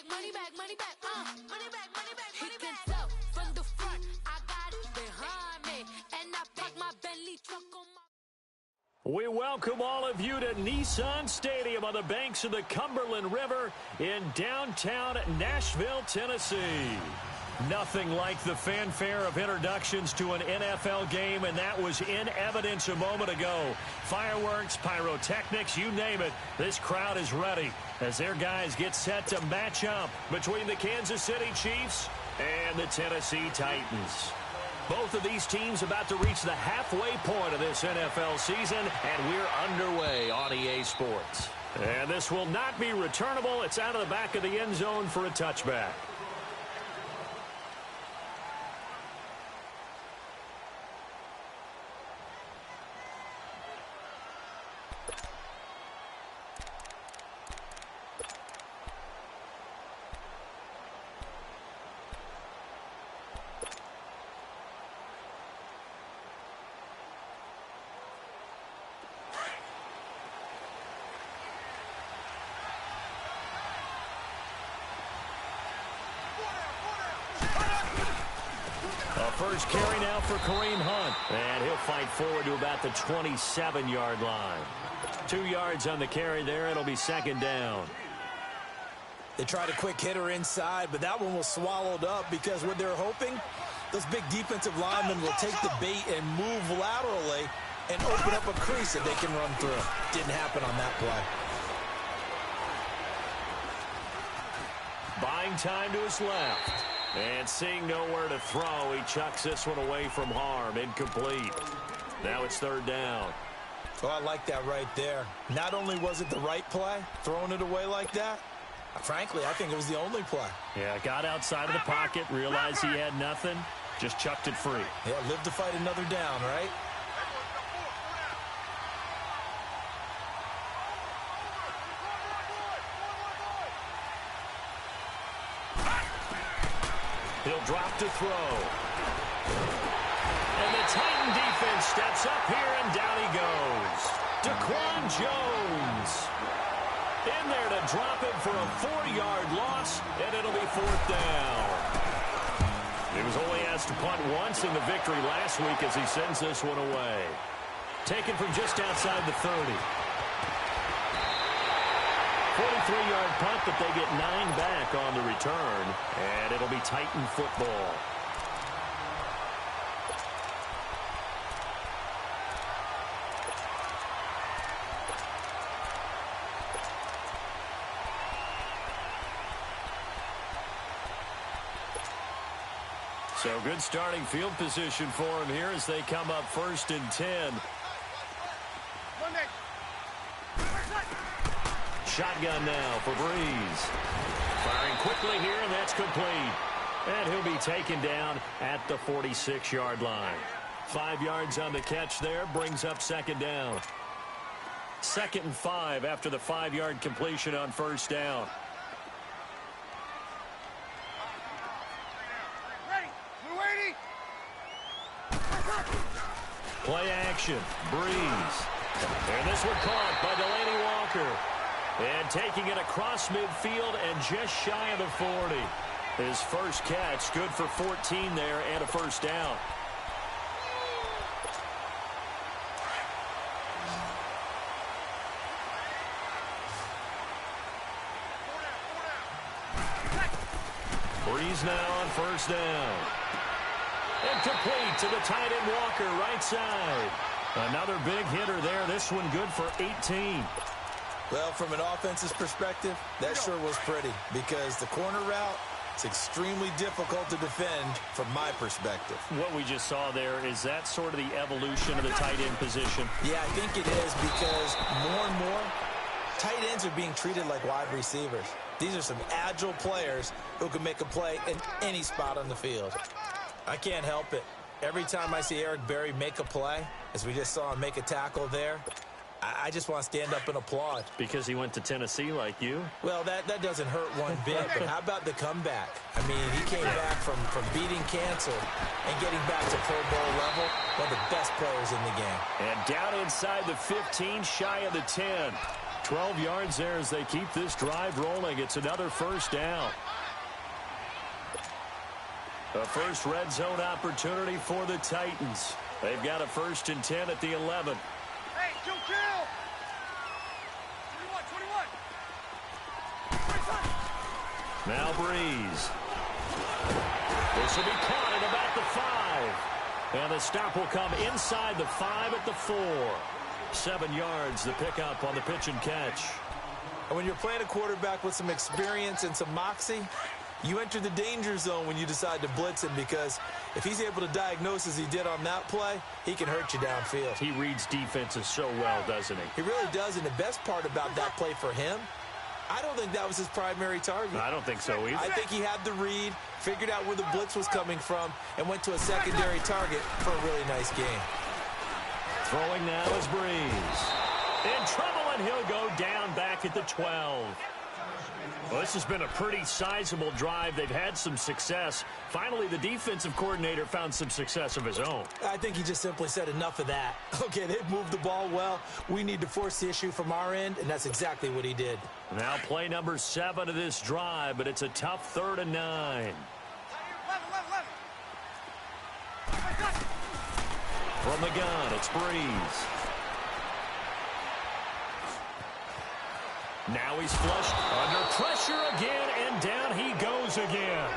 money back, money back, money back, money back, money back. He can tell from the front, I got it behind me, and I park my Bentley truck on my... We welcome all of you to Nissan Stadium on the banks of the Cumberland River in downtown Nashville, Tennessee. Nothing like the fanfare of introductions to an NFL game, and that was in evidence a moment ago. Fireworks, pyrotechnics, you name it, this crowd is ready as their guys get set to match up between the Kansas City Chiefs and the Tennessee Titans. Both of these teams about to reach the halfway point of this NFL season, and we're underway on EA Sports. And this will not be returnable. It's out of the back of the end zone for a touchback. First carry now for Kareem Hunt. And he'll fight forward to about the 27-yard line. 2 yards on the carry there. It'll be second down. They tried a quick hitter inside, but that one was swallowed up because what they're hoping, those big defensive linemen will take the bait and move laterally and open up a crease that they can run through. Didn't happen on that play. Buying time to his left. And seeing nowhere to throw, he chucks this one away from harm. Incomplete. Now it's third down. Oh, I like that right there. Not only was it the right play, throwing it away like that, frankly, I think it was the only play. Yeah, got outside of the pocket, realized he had nothing, just chucked it free. Yeah, live to fight another down, right? He'll drop to throw. And the Titan defense steps up here, and down he goes. Daquan Jones in there to drop it for a 4-yard loss, and it'll be fourth down. He was only asked to punt once in the victory last week as he sends this one away. Taken from just outside the 30. 43-yard punt, but they get 9 back on the return, and it'll be Titan football. So good starting field position for him here as they come up first and 10. Shotgun now for Breeze. Firing quickly here, and that's complete. And he'll be taken down at the 46-yard line. 5 yards on the catch there, brings up second down. 2nd and 5 after the 5-yard completion on first down. Play action, Breeze. And this one caught by Delaney Walker. And taking it across midfield and just shy of the 40. His first catch, good for 14 there and a first down. Breeze now on first down. And complete to the tight end Walker, right side. Another big hitter there. This one good for 18. Well, from an offense's perspective, that sure was pretty because the corner route, it's extremely difficult to defend from my perspective. What we just saw there, is that sort of the evolution of the tight end position? Yeah, I think it is because more and more, tight ends are being treated like wide receivers. These are some agile players who can make a play in any spot on the field. I can't help it. Every time I see Eric Berry make a play, as we just saw him make a tackle there, I just want to stand up and applaud. Because he went to Tennessee like you? Well, that doesn't hurt one bit, but how about the comeback? I mean, he came back from beating cancer and getting back to Pro Bowl level, one of the best players in the game. And down inside the 15, shy of the 10. 12 yards there as they keep this drive rolling. It's another first down. A first red zone opportunity for the Titans. They've got a 1st and 10 at the 11. Hey, Joe Kill! 21. Now Breeze. This will be caught at about the 5. And the stop will come inside the 5 at the 4. 7 yards, the pickup on the pitch and catch. And when you're playing a quarterback with some experience and some moxie, you enter the danger zone when you decide to blitz him, because if he's able to diagnose as he did on that play, he can hurt you downfield. He reads defenses so well, doesn't he? He really does, and the best part about that play for him, I don't think that was his primary target. I don't think so either. I think he had the read, figured out where the blitz was coming from, and went to a secondary target for a really nice game. Throwing now is Breeze. In trouble, and he'll go down back at the 12. Well, this has been a pretty sizable drive. They've had some success. Finally, the defensive coordinator found some success of his own. I think he just simply said enough of that. Okay, they've moved the ball well. We need to force the issue from our end, and that's exactly what he did. Now play number 7 of this drive, but it's a tough 3rd and 9. From the gun, it's Breeze. Now he's flushed under pressure again, and down he goes again.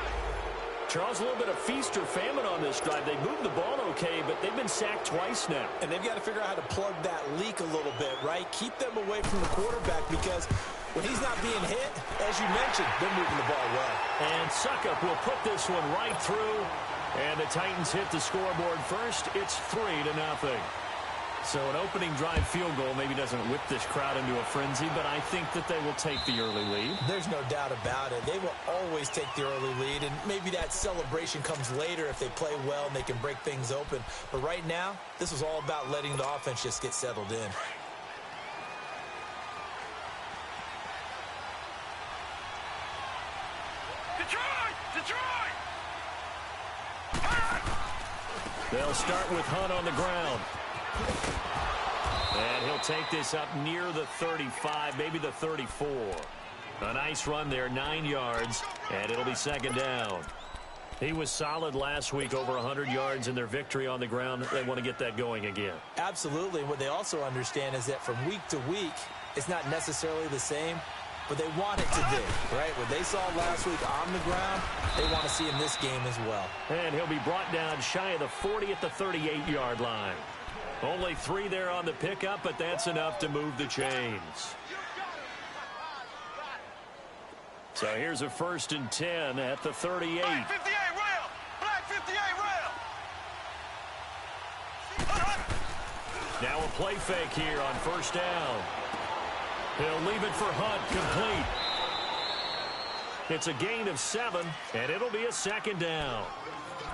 Charles, a little bit of feast or famine on this drive. They moved the ball okay, but they've been sacked twice now. And they've got to figure out how to plug that leak a little bit, right? Keep them away from the quarterback, because when he's not being hit, as you mentioned, they're moving the ball well. And Suckup will put this one right through, and the Titans hit the scoreboard first. It's 3-0. So an opening drive field goal maybe doesn't whip this crowd into a frenzy, but I think that they will take the early lead. There's no doubt about it. They will always take the early lead, and maybe that celebration comes later if they play well and they can break things open. But right now, this was all about letting the offense just get settled in. Detroit! They'll start with Hunt on the ground. And he'll take this up near the 35, maybe the 34. A nice run there, 9 yards, and it'll be 2nd down. He was solid last week, over 100 yards in their victory on the ground. They want to get that going again. Absolutely. What they also understand is that from week to week, it's not necessarily the same, but they want it to be, right? What they saw last week on the ground, they want to see in this game as well. And he'll be brought down shy of the 40 at the 38-yard line. Only 3 there on the pickup, but that's enough to move the chains. So here's a 1st and 10 at the 38. Black 58 rail! Black 58 rail! Now a play fake here on 1st down. He'll leave it for Hunt, complete. It's a gain of 7, and it'll be a 2nd down.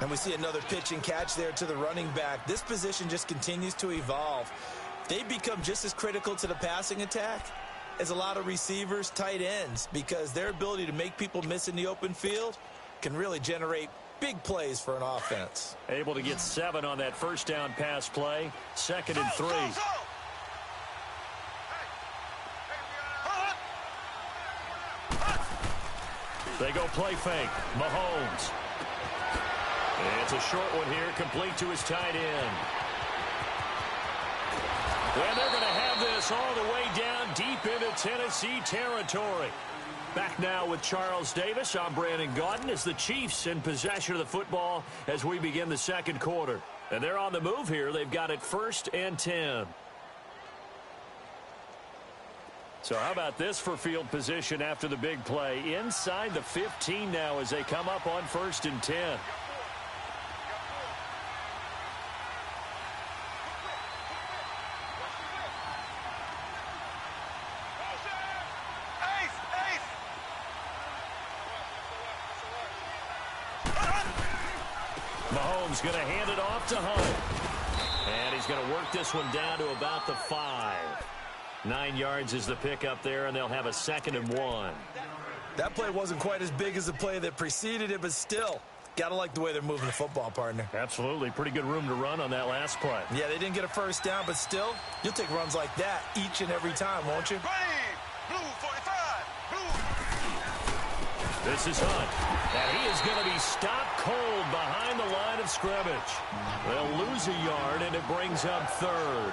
And we see another pitch and catch there to the running back. This position just continues to evolve. They become just as critical to the passing attack as a lot of receivers, tight ends, because their ability to make people miss in the open field can really generate big plays for an offense. Able to get 7 on that 1st down pass play. 2nd and 3. They go play fake. Mahomes. It's a short one here, complete to his tight end. And they're going to have this all the way down deep into Tennessee territory. Back now with Charles Davis. I'm Brandon Gaudin as the Chiefs in possession of the football as we begin the 2nd quarter. And they're on the move here. They've got it 1st and 10. So how about this for field position after the big play? Inside the 15 now as they come up on 1st and 10. Mahomes going to hand it off to Hunt. And he's going to work this one down to about the 5. 9 yards is the pickup there, and they'll have a 2nd and 1. That play wasn't quite as big as the play that preceded it, but still, got to like the way they're moving the football, partner. Absolutely. Pretty good room to run on that last play. Yeah, they didn't get a 1st down, but still, you'll take runs like that each and every time, won't you? Ready! This is Hunt. And he is going to be stopped cold behind the line of scrimmage. They'll lose a yard, and it brings up third.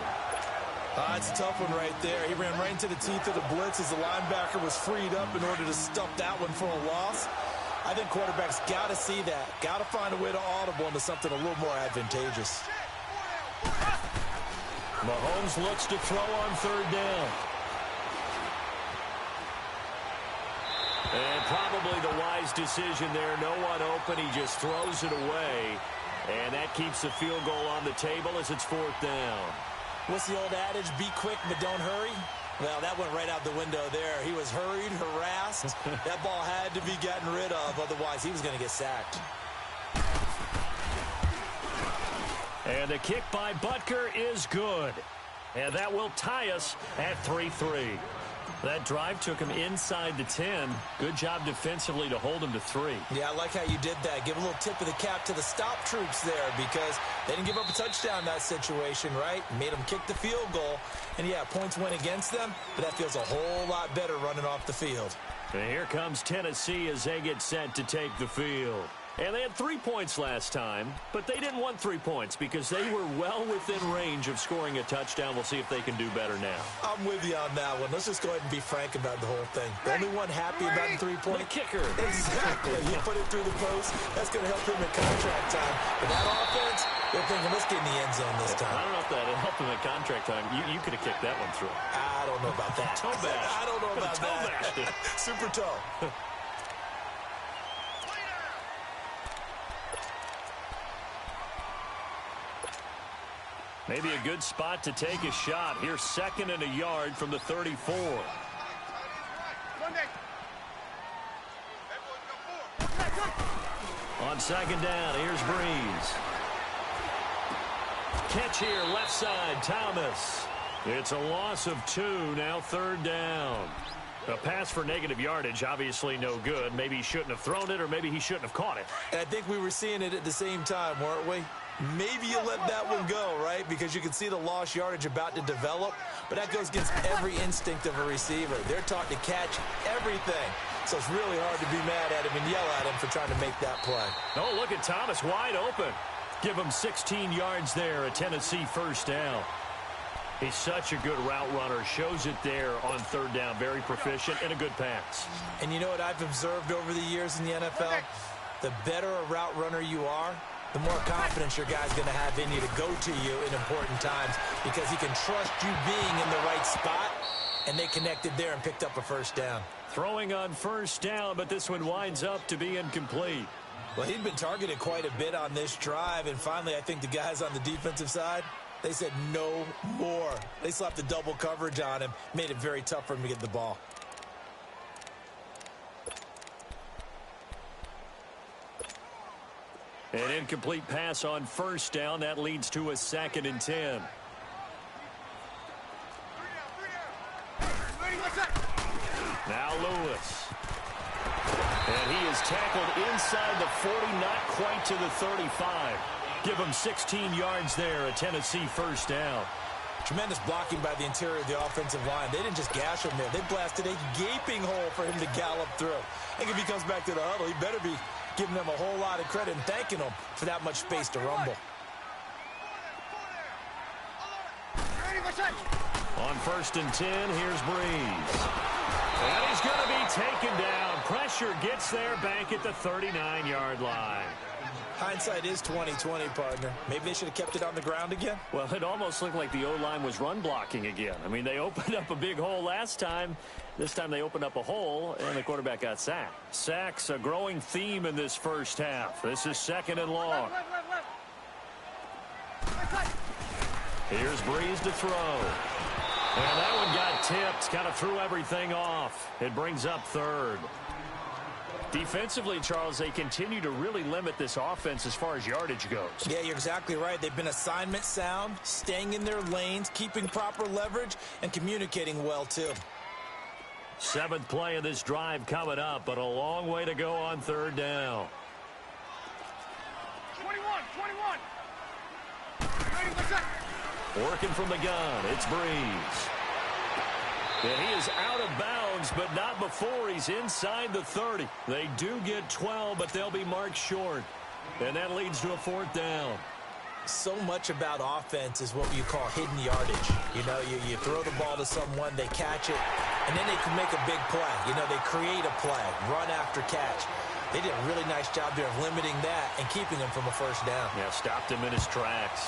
It's a tough one right there. He ran right into the teeth of the blitz as the linebacker was freed up in order to stuff that one for a loss. I think quarterbacks got to see that. Got to find a way to audible into something a little more advantageous. Mahomes looks to throw on third down. And probably the wise decision there. No one open. He just throws it away. And that keeps the field goal on the table as it's fourth down. What's the old adage? Be quick, but don't hurry. Well, that went right out the window there. He was hurried, harassed. That ball had to be gotten rid of. Otherwise, he was going to get sacked. And the kick by Butker is good. And that will tie us at 3-3. That drive took him inside the 10. Good job defensively to hold him to 3. Yeah, I like how you did that. Give a little tip of the cap to the stop troops there because they didn't give up a touchdown in that situation, right? Made them kick the field goal. And, yeah, points went against them, but that feels a whole lot better running off the field. And here comes Tennessee as they get set to take the field. And they had 3 points last time, but they didn't want 3 points because they were well within range of scoring a touchdown. We'll see if they can do better now. I'm with you on that one. Let's just go ahead and be frank about the whole thing. The only one happy about the 3-point. The kicker. Exactly. You put it through the post. That's going to help him in contract time. But that offense, they're thinking, let's get in the end zone this time. I don't know if that helped him in contract time. You could have kicked that one through. I don't know about that. Toe bash. I don't know about that. Super toe. Maybe a good spot to take a shot. Here's 2nd and a yard from the 34. On 2nd down, here's Breeze. Catch here, left side, Thomas. It's a loss of 2, now 3rd down. A pass for negative yardage, obviously no good. Maybe he shouldn't have thrown it, or maybe he shouldn't have caught it. And I think we were seeing it at the same time, weren't we? Maybe you let that one go, right? Because you can see the lost yardage about to develop. But that goes against every instinct of a receiver. They're taught to catch everything. So it's really hard to be mad at him and yell at him for trying to make that play. Oh, look at Thomas wide open. Give him 16 yards there, a Tennessee first down. He's such a good route runner. Shows it there on 3rd down. Very proficient and a good pass. And you know what I've observed over the years in the NFL? The better a route runner you are, the more confidence your guy's going to have in you to go to you in important times because he can trust you being in the right spot, and they connected there and picked up a first down. Throwing on first down, but this one winds up to be incomplete. Well, he'd been targeted quite a bit on this drive, and finally I think the guys on the defensive side, they said no more. They slapped the double coverage on him, made it very tough for him to get the ball. An incomplete pass on first down. That leads to a 2nd and 10. Now Lewis. And he is tackled inside the 40, not quite to the 35. Give him 16 yards there, a Tennessee first down. Tremendous blocking by the interior of the offensive line. They didn't just gash him there. They blasted a gaping hole for him to gallop through. I think if he comes back to the huddle, he better be giving them a whole lot of credit and thanking them for that much space to rumble. On 1st and 10, here's Breeze. And he's going to be taken down. Pressure gets there back at the 39-yard line. Hindsight is 20/20, partner. Maybe they should have kept it on the ground again. Well, it almost looked like the O-line was run blocking again. I mean, they opened up a big hole last time. This time they opened up a hole, and the quarterback got sacked. Sacks, a growing theme in this first half. This is 2nd and long. Here's Breeze to throw. And that one got tipped. Kind of threw everything off. It brings up 3rd. Defensively, Charles, they continue to really limit this offense as far as yardage goes. Yeah, you're exactly right. They've been assignment sound, staying in their lanes, keeping proper leverage, and communicating well, too. 7th play of this drive coming up, but a long way to go on 3rd down. 21. Working from the gun, it's Breeze. And he is out of bounds yards, but not before he's inside the 30. They do get 12, but they'll be marked short. And that leads to a 4th down. So much about offense is what you call hidden yardage. You know, you throw the ball to someone, they catch it, and then they can make a big play. You know, they create a play, run after catch. They did a really nice job there of limiting that and keeping him from a 1st down. Yeah, stopped him in his tracks.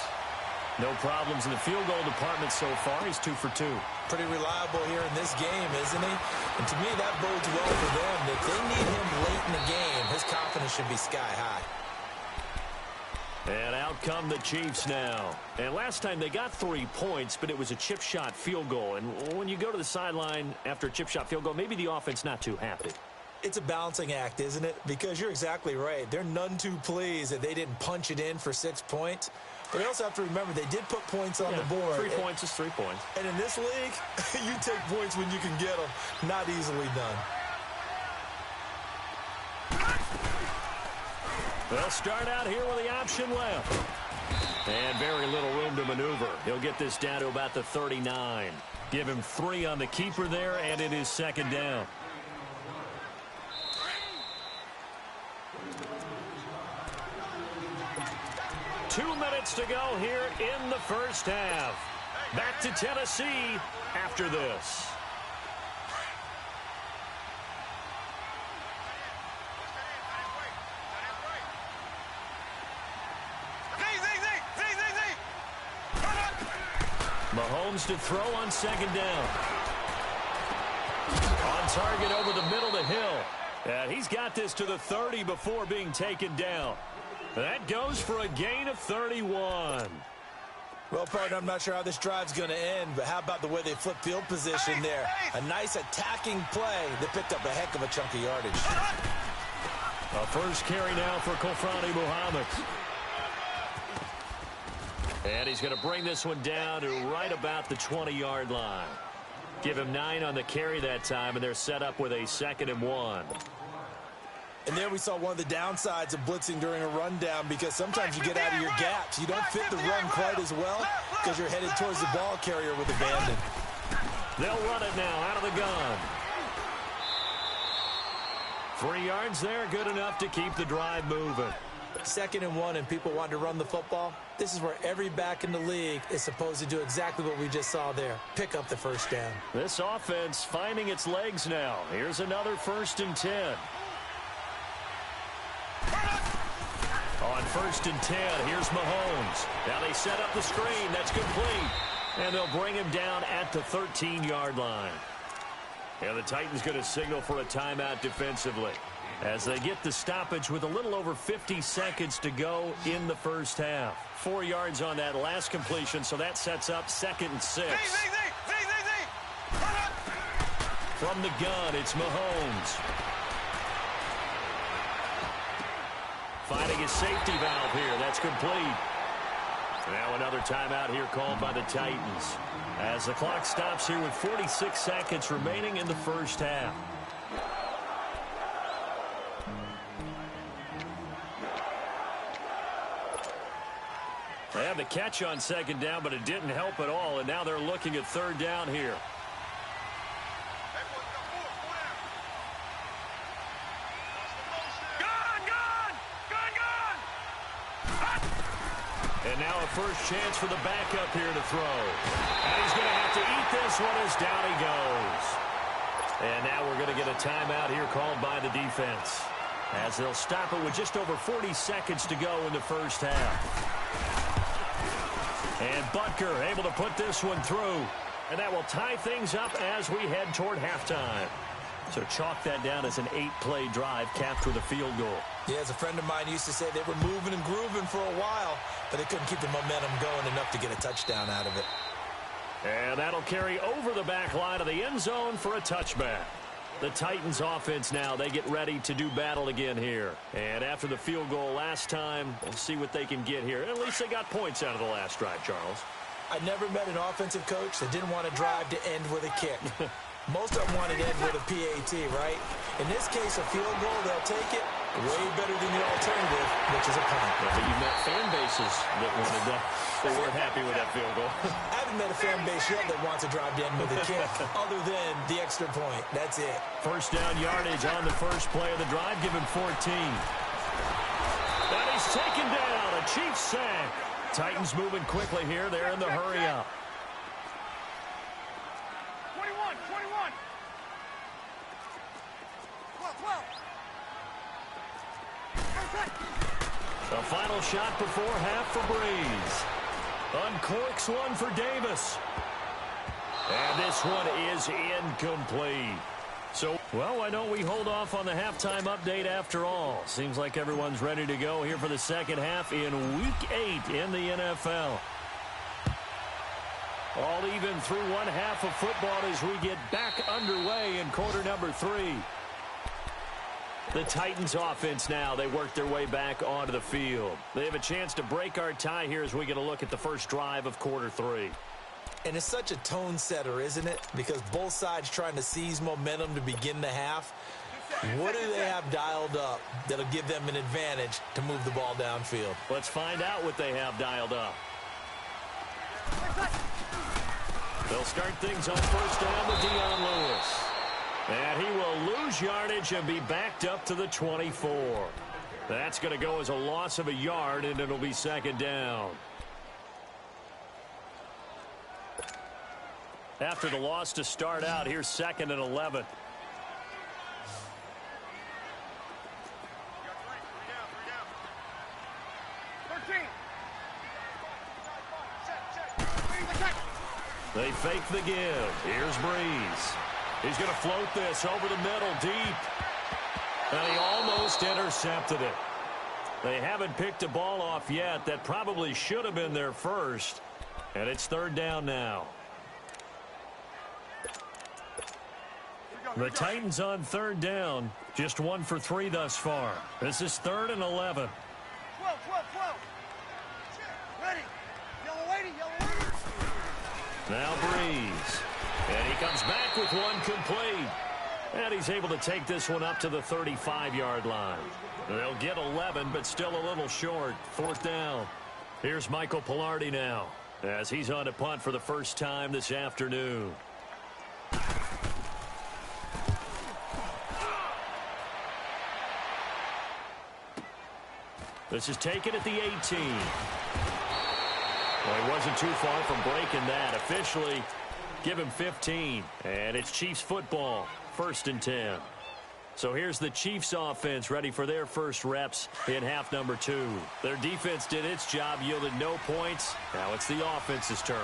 No problems in the field goal department so far. He's 2 for 2. Pretty reliable here in this game, isn't he? And to me, that bodes well for them. If they need him late in the game, his confidence should be sky high. And out come the Chiefs now. And last time they got 3 points, but it was a chip shot field goal. And when you go to the sideline after a chip shot field goal, maybe the offense not too happy. It's a balancing act, isn't it? Because you're exactly right. They're none too pleased that they didn't punch it in for 6 points. But you also have to remember they did put points on the board. 3 points is 3 points. And in this league, you take points when you can get them. Not easily done. They'll start out here with the option left. And very little room to maneuver. He'll get this down to about the 39. Give him 3 on the keeper there, and it is 2nd down. Two minutes to go here in the 1st half. Back to Tennessee after this. Mahomes to throw on 2nd down. On target over the middle to Hill. And he's got this to the 30 before being taken down. That goes for a gain of 31. Well, partner, I'm not sure how this drive's going to end, but how about the way they flip field position there? A nice attacking play that picked up a heck of a chunk of yardage. A first carry now for Kofrani Muhammad. And he's going to bring this one down to right about the 20-yard line. Give him 9 on the carry that time, and they're set up with a 2nd and 1. And there we saw one of the downsides of blitzing during a rundown, because sometimes you get out of your gaps. You don't fit the run quite as well because you're headed towards the ball carrier with abandon. They'll run it now out of the gun. 3 yards there, good enough to keep the drive moving. 2nd and 1 and people want to run the football. This is where every back in the league is supposed to do exactly what we just saw there. Pick up the 1st down. This offense finding its legs now. Here's another 1st and 10. On 1st and 10, here's Mahomes. Now they set up the screen. That's complete. And they'll bring him down at the 13-yard line. And the Titans going to signal for a timeout defensively as they get the stoppage with a little over 50 seconds to go in the 1st half. 4 yards on that last completion, so that sets up 2nd and 6. From the gun, it's Mahomes. Finding his safety valve here. That's complete. Now another timeout here called by the Titans as the clock stops here with 46 seconds remaining in the 1st half. They had the catch on 2nd down, but it didn't help at all, and now they're looking at 3rd down here. And now a first chance for the backup here to throw. And he's going to have to eat this one as down he goes. And now we're going to get a timeout here called by the defense as they'll stop it with just over 40 seconds to go in the 1st half. And Butker able to put this one through. And that will tie things up as we head toward halftime. So chalk that down as an 8-play drive capped with a field goal. Yeah, as a friend of mine used to say, they were moving and grooving for a while, but they couldn't keep the momentum going enough to get a touchdown out of it. And that'll carry over the back line of the end zone for a touchback. The Titans offense now, they get ready to do battle again here. And after the field goal last time, we'll see what they can get here. At least they got points out of the last drive, Charles. I never met an offensive coach that didn't want to drive to end with a kick. Most of them want it in with a PAT, right? In this case, a field goal, they'll take it way better than the alternative, which is a punt. Yeah, but you've met fan bases that wanted that. They weren't happy with that field goal. I haven't met a fan base yet that wants to drive in with a kick other than the extra point. That's it. First down yardage on the first play of the drive, give him 14. And he's taken down, a Chiefs sack. Titans moving quickly here. They're in the hurry up. 21, 21. 12, 12. The final shot before half for Breeze. Uncorks one for Davis. And this one is incomplete. So, well, why don't we hold off on the halftime update after all? Seems like everyone's ready to go here for the second half in Week 8 in the NFL. All even through one half of football as we get back underway in quarter number 3. The Titans offense now, they work their way back onto the field. They have a chance to break our tie here as we get a look at the first drive of quarter 3. And it's such a tone setter, isn't it? Because both sides trying to seize momentum to begin the half. What do they have dialed up that'll give them an advantage to move the ball downfield? Let's find out what they have dialed up. They'll start things on first down with Dion Lewis. And he will lose yardage and be backed up to the 24. That's going to go as a loss of a yard, and it'll be second down. After the loss to start out, here's 2nd and 11. They fake the give. Here's Breeze. He's going to float this over the middle deep. And he almost intercepted it. They haven't picked a ball off yet. That probably should have been their first. And it's third down now. The Titans on third down. Just 1 for 3 thus far. This is 3rd and 11. 12, 12, 12. Ready. Yellow lady, yellow lady. Now Breeze. And he comes back with one complete. And he's able to take this one up to the 35-yard line. They'll get 11, but still a little short. 4th down. Here's Michael Pilardi now, as he's on to punt for the first time this afternoon. This is taken at the 18. Well, he wasn't too far from breaking that. Officially, give him 15. And it's Chiefs football, 1st and 10. So here's the Chiefs offense ready for their first reps in half number 2. Their defense did its job, yielded no points. Now it's the offense's turn.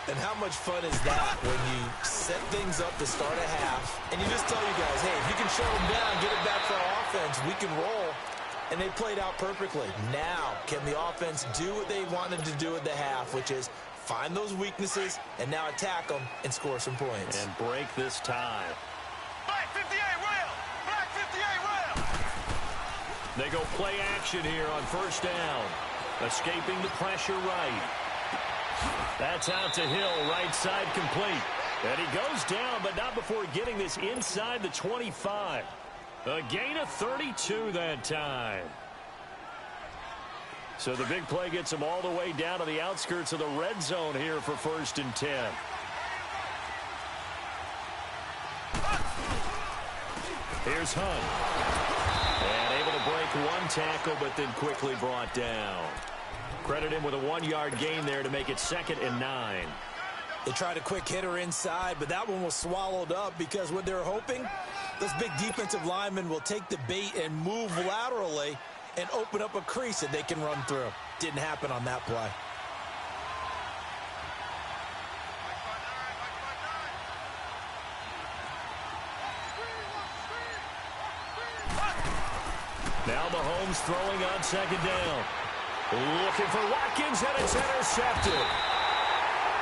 And how much fun is that when you set things up to start a half and you just tell you guys, hey, if you can shut them down, get it back for our offense, we can roll. And they played out perfectly. Now, can the offense do what they wanted to do at the half, which is find those weaknesses and now attack them and score some points. And break this tie. Black 58 rail. Black 58 rail. They go play action here on first down. Escaping the pressure right. That's out to Hill, right side complete. And he goes down, but not before getting this inside the 25. A gain of 32 that time. So the big play gets him all the way down to the outskirts of the red zone here for 1st and 10. Here's Hunt. And able to break one tackle, but then quickly brought down. Credit him with a 1-yard gain there to make it 2nd and 9. They tried a quick hitter inside, but that one was swallowed up because what they're hoping, those big defensive linemen will take the bait and move laterally and open up a crease that they can run through. Didn't happen on that play. Now Mahomes throwing on 2nd down. Looking for Watkins, and it's intercepted.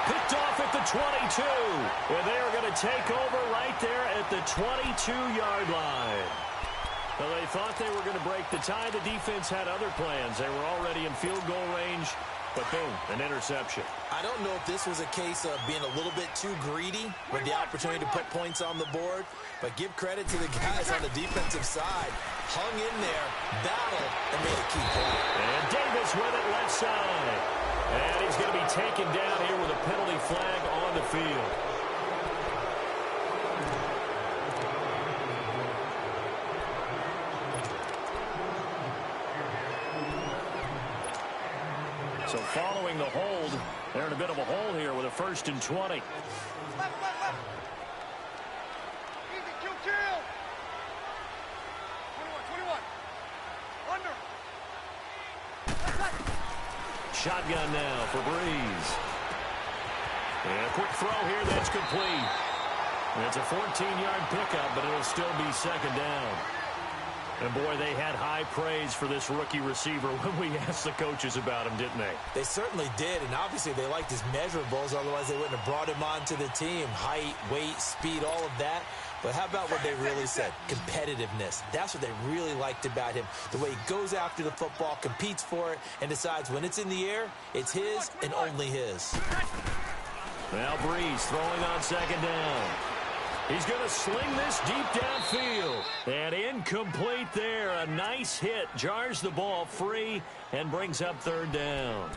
Picked off at the 22. And they are going to take over right there at the 22-yard line. Well, they thought they were going to break the tie. The defense had other plans. They were already in field goal range. but boom, an interception. I don't know if this was a case of being a little bit too greedy with the opportunity to put points on the board, but give credit to the guys on the defensive side. Hung in there, battled, and made a key play. And Davis with it left side. And he's going to be taken down here with a penalty flag on the field. So following the hold, they're in a bit of a hole here with a 1st and 20. Left. Easy, kill. 21. Under. Shotgun now for Breeze. And a quick throw here that's complete. It's a 14-yard pickup, but it'll still be 2nd down. And, boy, they had high praise for this rookie receiver when we asked the coaches about him, didn't they? They certainly did, and obviously they liked his measurables. Otherwise, they wouldn't have brought him onto the team. Height, weight, speed, all of that. But how about what they really said? Competitiveness. That's what they really liked about him. The way he goes after the football, competes for it, and decides when it's in the air, it's his and only his. Now Breeze throwing on 2nd down. He's going to sling this deep downfield. And incomplete there. A nice hit. Jars the ball free and brings up 3rd down.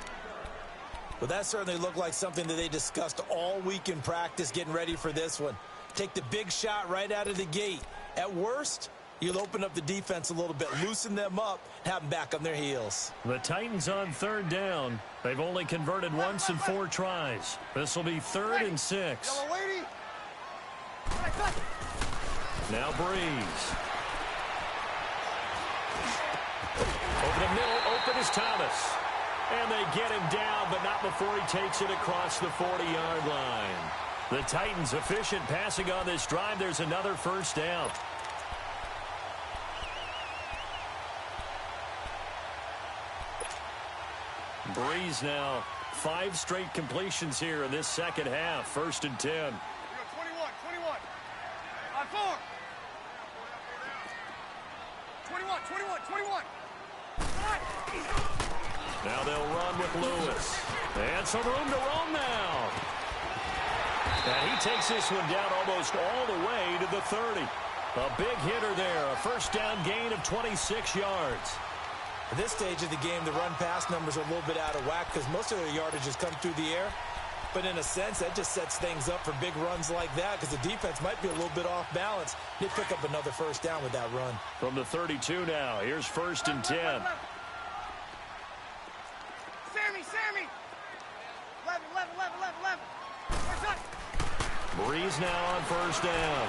Well, that certainly looked like something that they discussed all week in practice getting ready for this one. Take the big shot right out of the gate. At worst, you'll open up the defense a little bit, loosen them up, have them back on their heels. The Titans on 3rd down. They've only converted once in 4 tries. This will be 3rd and 6. Now Breeze. Over the middle, open is Thomas. And they get him down, but not before he takes it across the 40-yard line. The Titans efficient passing on this drive. There's another 1st down. Breeze now 5 straight completions here in this 2nd half. 1st and 10. 21. On 4. 21. Now they'll run with Lewis. And some room to roam now. And he takes this one down almost all the way to the 30. A big hitter there. A 1st down gain of 26 yards. At this stage of the game, the run-pass numbers are a little bit out of whack because most of their yardage has come through the air. But in a sense, that just sets things up for big runs like that because the defense might be a little bit off balance. They pick up another 1st down with that run. From the 32 now, here's 1st and 10. Sammy. 11. Breeze now on 1st down.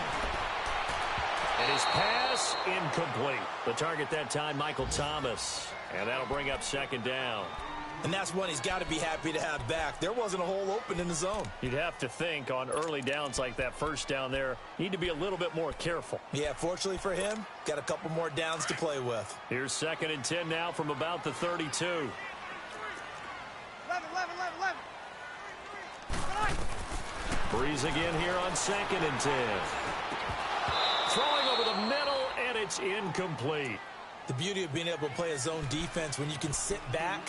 And his pass incomplete. The target that time, Michael Thomas. And that'll bring up 2nd down. And that's one he's got to be happy to have back. There wasn't a hole open in the zone. You'd have to think on early downs like that 1st down there, need to be a little bit more careful. Yeah, fortunately for him, got a couple more downs to play with. Here's 2nd and 10 now from about the 32. 11. Breeze again here on 2nd and 10. Throwing over the middle, and it's incomplete. The beauty of being able to play a zone defense when you can sit back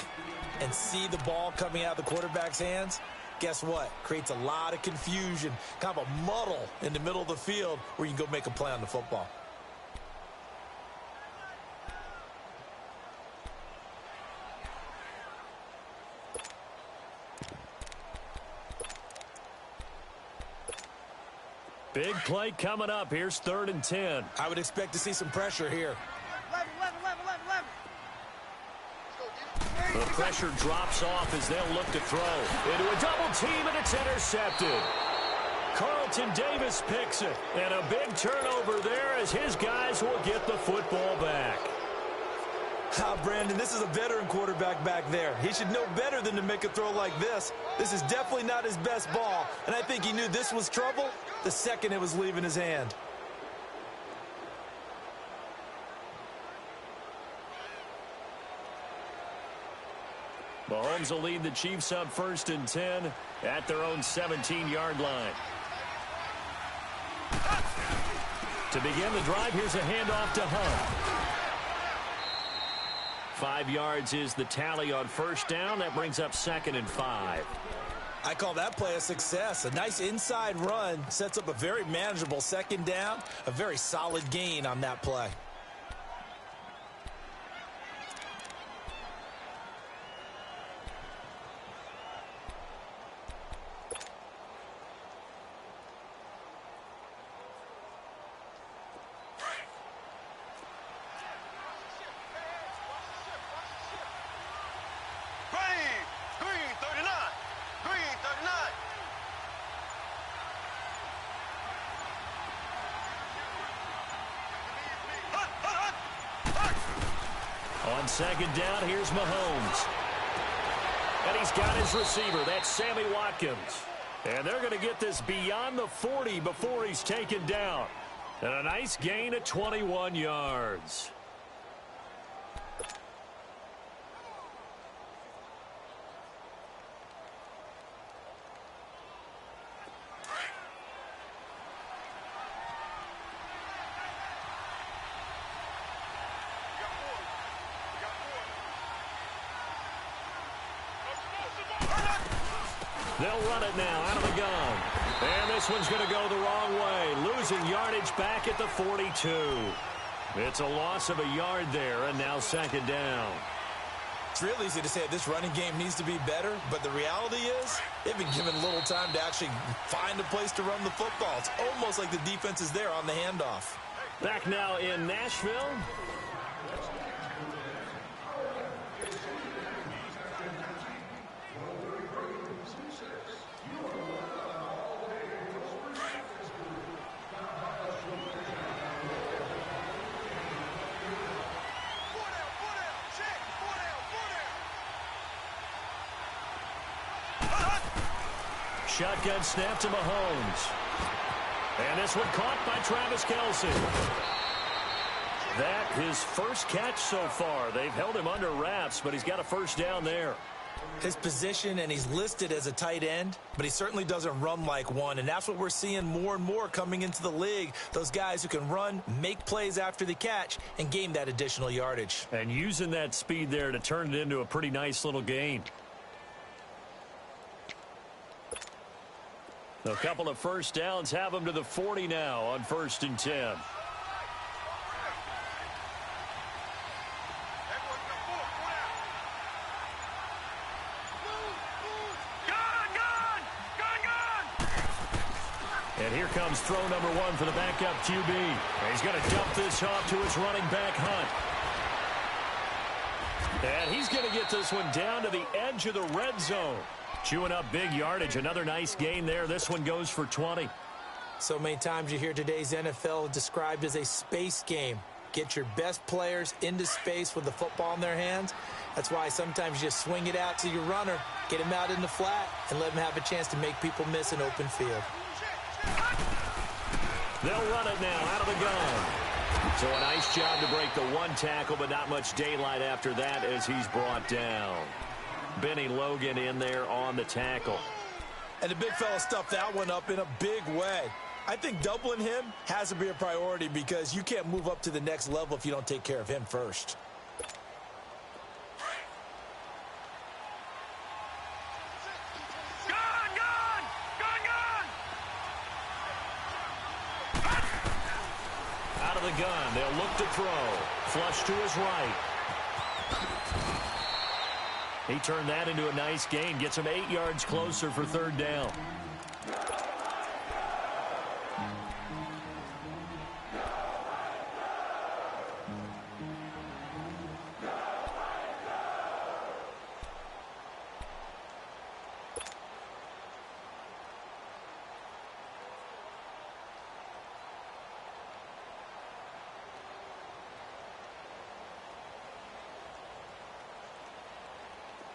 and see the ball coming out of the quarterback's hands, guess what? Creates a lot of confusion, kind of a muddle in the middle of the field where you can go make a play on the football. Big play coming up. Here's 3rd and 10. I would expect to see some pressure here. 11. The pressure drops off as they'll look to throw. Into a double team, and it's intercepted. Carlton Davis picks it. And a big turnover there as his guys will get the football back. Brandon, this is a veteran quarterback back there. He should know better than to make a throw like this. This is definitely not his best ball, and I think he knew this was trouble the second it was leaving his hand. Mahomes will lead the Chiefs up 1st and 10 at their own 17-yard line. To begin the drive, here's a handoff to Hunt. 5 yards is the tally on first down. That brings up 2nd and 5. I call that play a success. A nice inside run sets up a very manageable 2nd down. A very solid gain on that play. On 2nd down, here's Mahomes. And he's got his receiver. That's Sammy Watkins. And they're going to get this beyond the 40 before he's taken down. And a nice gain of 21 yards. They'll run it now out of the gun. And this one's going to go the wrong way. Losing yardage back at the 42. It's a loss of a yard there, and now 2nd down. It's real easy to say this running game needs to be better, but the reality is they've been given little time to actually find a place to run the football. It's almost like the defense is there on the handoff. Back now in Nashville. Shotgun snap to Mahomes. And this one caught by Travis Kelce. That his first catch so far. They've held him under wraps, but he's got a first down there. His position, and he's listed as a tight end, but he certainly doesn't run like one, and that's what we're seeing more and more coming into the league. Those guys who can run, make plays after the catch, and gain that additional yardage. And using that speed there to turn it into a pretty nice little gain. A couple of first downs have him to the 40 now on 1st and 10. And here comes throw number 1 for the backup QB. And he's going to dump this off to his running back, Hunt. And he's going to get this one down to the edge of the red zone. Chewing up big yardage. Another nice gain there. This one goes for 20. So many times you hear today's NFL described as a space game. Get your best players into space with the football in their hands. That's why sometimes you just swing it out to your runner, get him out in the flat, and let him have a chance to make people miss an open field. They'll run it now out of the gun. So a nice job to break the 1 tackle, but not much daylight after that as he's brought down. Benny Logan in there on the tackle. And the big fella stuffed that one up in a big way. I think doubling him has to be a priority because you can't move up to the next level if you don't take care of him first. Out of the gun, they'll look to throw. Flush to his right. He turned that into a nice gain. Gets him 8 yards closer for 3rd down.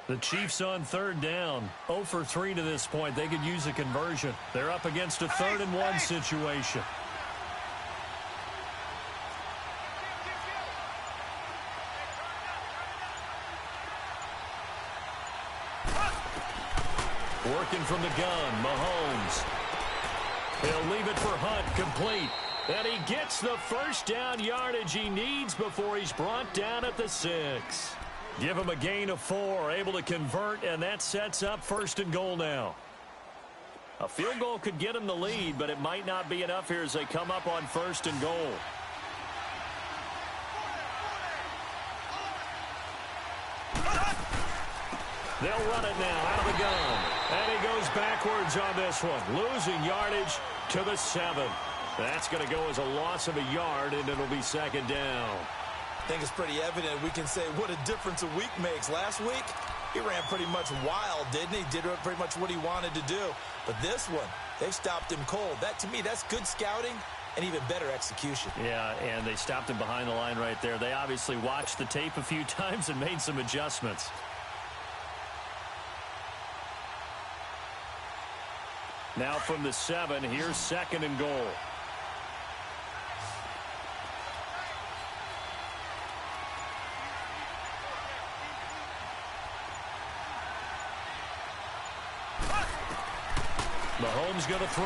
The Chiefs on 3rd down. 0 for 3 to this point. They could use a conversion. They're up against a 3rd and 1 situation. Working from the gun, Mahomes. He'll leave it for Hunt, complete. And he gets the first down yardage he needs before he's brought down at the 6. Give them a gain of 4, able to convert, and that sets up 1st and goal now. A field goal could get them the lead, but it might not be enough here as they come up on 1st and goal. They'll run it now out of the gun. And he goes backwards on this one, losing yardage to the 7. That's going to go as a loss of a yard, and it'll be 2nd down. I think it's pretty evident. We can say what a difference a week makes. Last week, he ran pretty much wild, didn't he? Did pretty much what he wanted to do. But this one, they stopped him cold. That, to me, that's good scouting and even better execution. Yeah, and they stopped him behind the line right there. They obviously watched the tape a few times and made some adjustments. Now from the 7, here's 2nd and goal. Mahomes going to throw.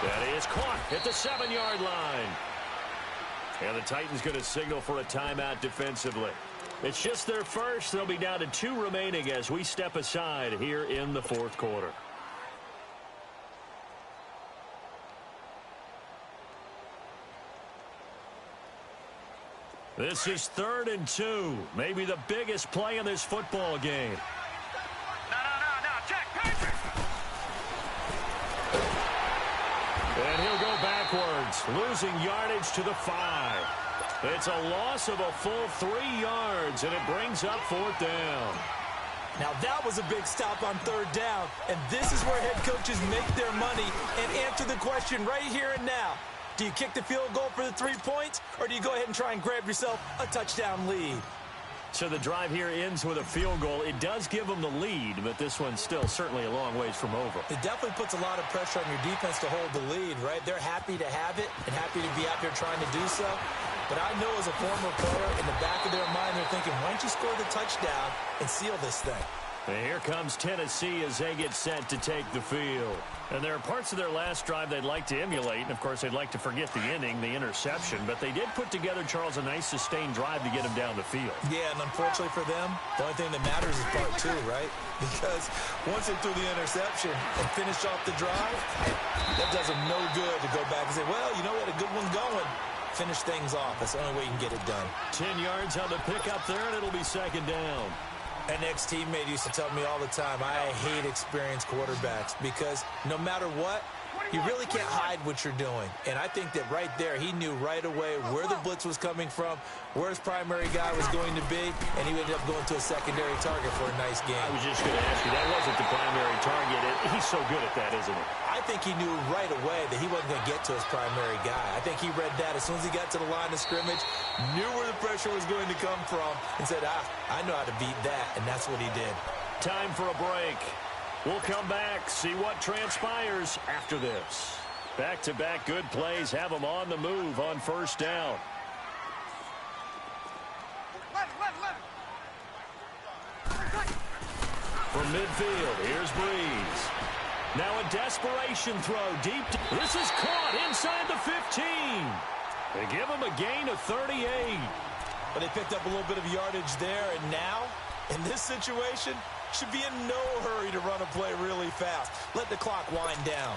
That is caught at the 7-yard line. And the Titans going to signal for a timeout defensively. It's just their first. They'll be down to 2 remaining as we step aside here in the 4th quarter. This is 3rd and 2. Maybe the biggest play in this football game. And he'll go backwards, losing yardage to the 5. It's a loss of a full 3 yards, and it brings up 4th down. Now that was a big stop on 3rd down, and this is where head coaches make their money and answer the question right here and now. Do you kick the field goal for the 3 points, or do you go ahead and try and grab yourself a touchdown lead? So the drive here ends with a field goal. It does give them the lead, but this one's still certainly a long ways from over. It definitely puts a lot of pressure on your defense to hold the lead, right? They're happy to have it and happy to be out there trying to do so. But I know as a former player, in the back of their mind, they're thinking, why don't you score the touchdown and seal this thing? And here comes Tennessee as they get set to take the field. And there are parts of their last drive they'd like to emulate. And, of course, they'd like to forget the inning, the interception. But they did put together, Charles, a nice sustained drive to get them down the field. Yeah, and unfortunately for them, the only thing that matters is part 2, right? Because once they threw the interception and finished off the drive, that does them no good to go back and say, well, you know, we had a good one going. Finish things off. That's the only way you can get it done. 10 yards on the pickup there, and it'll be 2nd down. An ex-teammate used to tell me all the time, I hate experienced quarterbacks because no matter what, you really can't hide what you're doing. And I think that right there, he knew right away where the blitz was coming from, where his primary guy was going to be, and he ended up going to a secondary target for a nice game. I was just going to ask you, that wasn't the primary target. He's so good at that, isn't he? I think he knew right away that he wasn't going to get to his primary guy. I think he read that as soon as he got to the line of scrimmage, knew where the pressure was going to come from, and said, I know how to beat that, and that's what he did. Time for a break. We'll come back, see what transpires after this. Back-to-back good plays have them on the move on 1st down. From midfield, here's Breeze. Now a desperation throw deep. This is caught inside the 15. They give him a gain of 38. But they picked up a little bit of yardage there, and now, in this situation, should be in no hurry to run a play really fast. Let the clock wind down.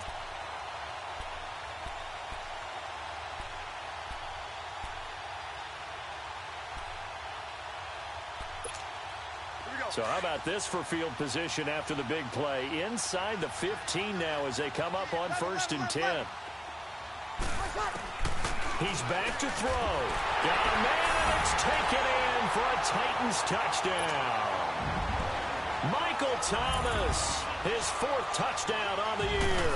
So how about this for field position after the big play? Inside the 15 now as they come up on 1st and 10. He's back to throw. Got the man, and it's taken in for a Titans touchdown. Michael Thomas, his 4th touchdown on the year.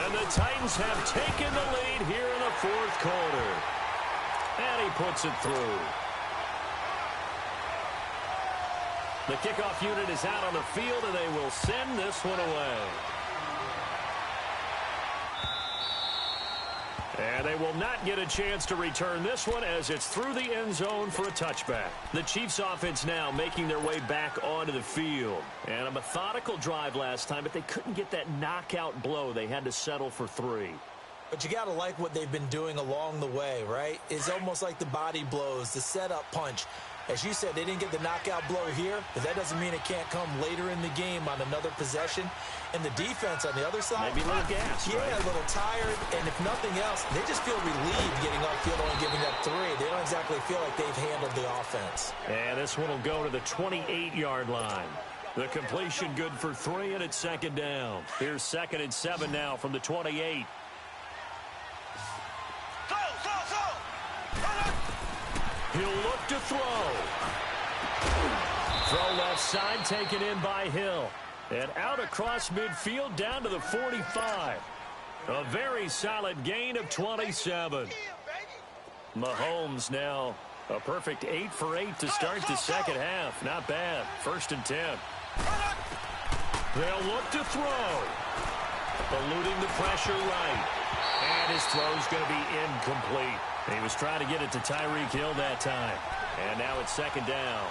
And the Titans have taken the lead here in the 4th quarter. And he puts it through. The kickoff unit is out on the field, and they will send this one away. And they will not get a chance to return this one as it's through the end zone for a touchback. The Chiefs offense now making their way back onto the field. And a methodical drive last time, but they couldn't get that knockout blow. They had to settle for 3. But you got to like what they've been doing along the way, right? It's almost like the body blows, the setup punch. As you said, they didn't get the knockout blow here, but that doesn't mean it can't come later in the game on another possession. And the defense on the other side, maybe a little gas, yeah, right? a little tired. And if nothing else, they just feel relieved getting upfield and giving up 3. They don't exactly feel like they've handled the offense. And this one will go to the 28-yard line. The completion good for 3, and it's second down. Here's 2nd and 7 now from the 28. He'll look to throw. Throw left side, taken in by Hill. And out across midfield down to the 45. A very solid gain of 27. Mahomes now a perfect 8 for 8 to start the second half. Not bad. 1st and 10. They'll look to throw. Eluding the pressure right. And his throw's going to be incomplete. He was trying to get it to Tyreek Hill that time. And now it's 2nd down.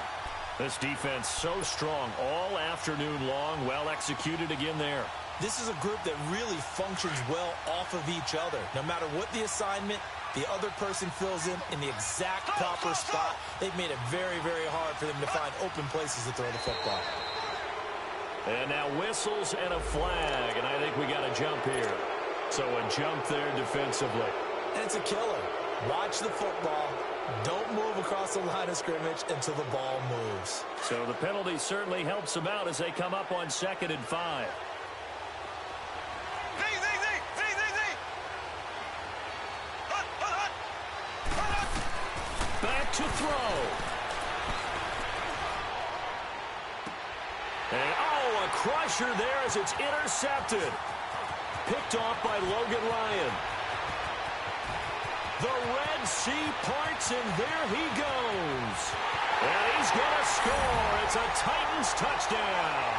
This defense so strong all afternoon long. Well executed again there. This is a group that really functions well off of each other. No matter what the assignment, the other person fills in the exact proper spot. They've made it very, very hard for them to find open places to throw the football. And now whistles and a flag. And I think we got a jump here. So a jump there defensively. And it's a killer. Watch the football. Don't move across the line of scrimmage until the ball moves. So the penalty certainly helps them out as they come up on 2nd and 5. Back to throw. And a crusher there as it's intercepted. Picked off by Logan Ryan. The Red Sea parts, and there he goes. And he's going to score. It's a Titans touchdown.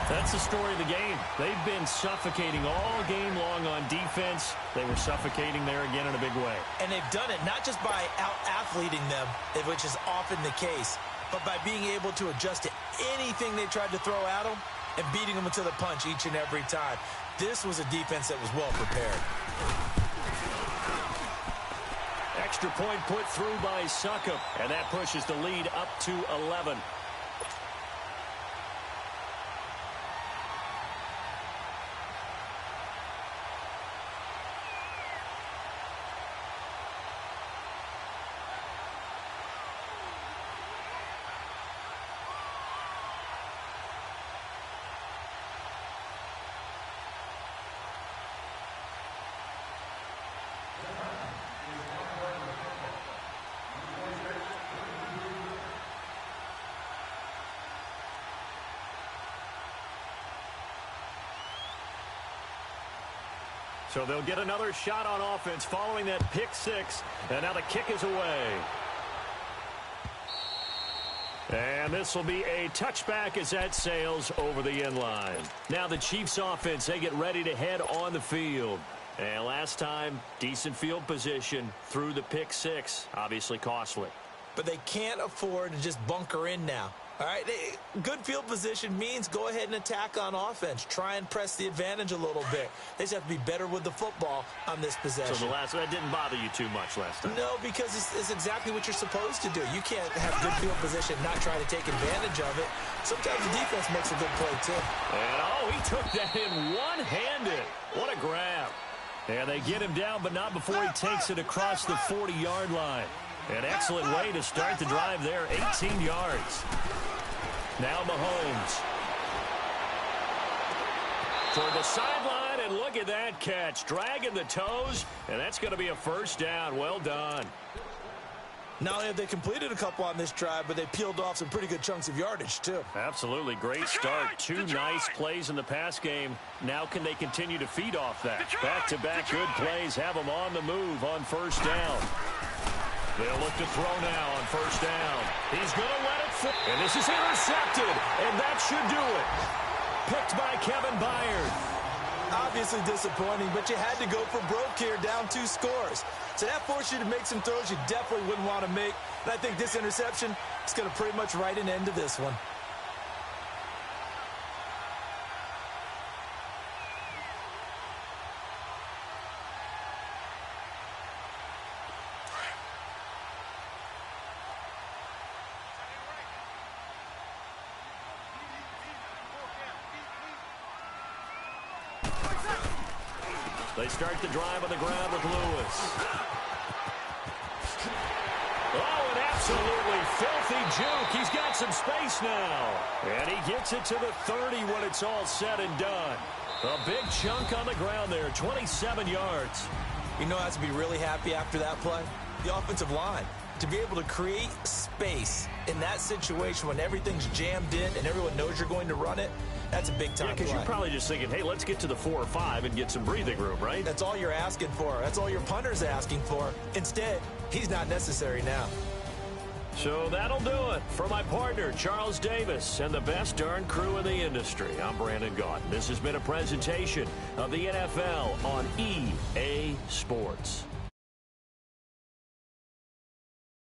That's the story of the game. They've been suffocating all game long on defense. They were suffocating there again in a big way. And they've done it not just by out-athleting them, which is often the case, but by being able to adjust to anything they tried to throw at them and beating them to the punch each and every time. This was a defense that was well prepared. Extra point put through by Succop, and that pushes the lead up to 11. So they'll get another shot on offense following that pick 6. And now the kick is away. And this will be a touchback as that sails over the end line. Now the Chiefs offense, they get ready to head on the field. And last time, decent field position through the pick 6. Obviously costly. But they can't afford to just bunker in now. All right, good field position means go ahead and attack on offense. Try and press the advantage a little bit. They just have to be better with the football on this possession. So that didn't bother you too much last time? No, because it's exactly what you're supposed to do. You can't have good field position, not try to take advantage of it. Sometimes the defense makes a good play, too. And, he took that in one-handed. What a grab. And they get him down, but not before he takes it across the 40-yard line. An excellent way to start the drive there, 18 yards. Now Mahomes. For the sideline, and look at that catch. Dragging the toes, and that's going to be a first down. Well done. Not only have they completed a couple on this drive, but they peeled off some pretty good chunks of yardage, too. Absolutely. Great start. Two nice plays in the pass game. Now can they continue to feed off that? Back-to-back good plays have them on the move on first down. They'll look to throw now on first down. He's going to let it fall. And this is intercepted. And that should do it. Picked by Kevin Byard. Obviously disappointing, but you had to go for broke here, down 2 scores. So that forced you to make some throws you definitely wouldn't want to make. And I think this interception is going to pretty much write an end to this one. They start the drive on the ground with Lewis. Oh, an absolutely filthy juke. He's got some space now. And he gets it to the 30 when it's all said and done. A big chunk on the ground there, 27 yards. You know who has to be really happy after that play? The offensive line. To be able to create space in that situation when everything's jammed in and everyone knows you're going to run it, that's a big-time play. Because you're probably just thinking, hey, let's get to the 4 or 5 and get some breathing room, right? That's all you're asking for. That's all your punter's asking for. Instead, he's not necessary now. So that'll do it. For my partner, Charles Davis, and the best darn crew in the industry, I'm Brandon Gaudin. This has been a presentation of the NFL on EA Sports.